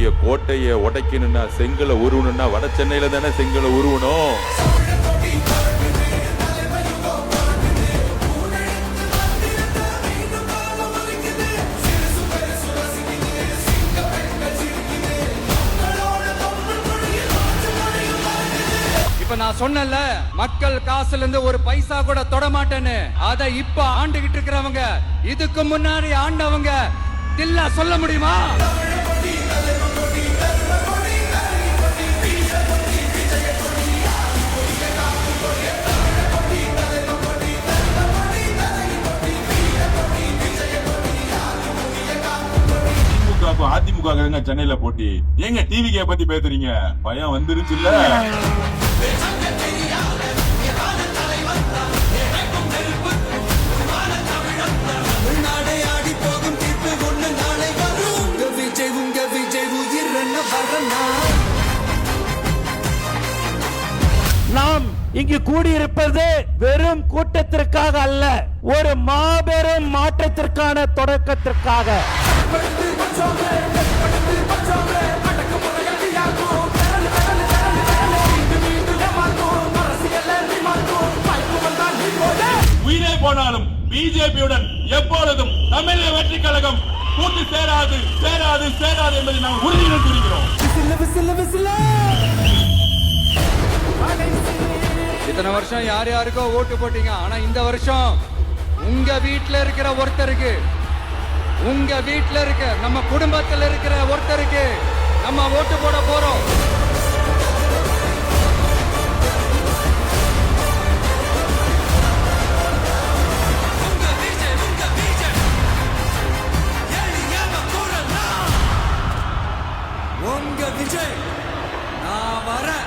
பெரிய கோட்டையை உடைக்கணும்னா செங்கலை உருவணும்னா வட சென்னையில தானே செங்கலை உருவணும். இப்ப நான் சொன்னல மக்கள் காசுல இருந்து ஒரு பைசா கூட தொட மாட்டேன்னு, அத இப்ப ஆண்டுகிட்டு இருக்கிறவங்க இதுக்கு முன்னாடி ஆண்டவங்க தில்லா சொல்ல முடியுமா? அதிமுக சென்னையில போட்டி எங்க டிவிக்கே பத்தி பேசுறீங்க? பயம் வந்துருச்சு இல்ல? நாம் இங்கு கூடியிருப்பது வெறும் கூட்டத்திற்காக அல்ல, ஒரு மாபெரும் மாற்றத்திற்கான தொடக்கத்திற்காக. உயிரே போனாலும் பிஜேபியுடன் எப்பொழுதும் தமிழக வெற்றி கழகம் கூட்டு சேராது சேராது சேராது என்பதை நாம் உறுதியுடன் கூறுகிறோம். இத்தனை வருஷம் யார் யாருக்கோ ஓட்டு போட்டீங்க, ஆனா இந்த வருஷம் உங்க வீட்டுல இருக்கிற ஒருத்தருக்கு, உங்க வீட்டுல இருக்க நம்ம குடும்பத்துல இருக்கிற ஒருத்தருக்கு நம்ம ஓட்டு போட போறோம். உங்க விஜய் நான் வரேன்.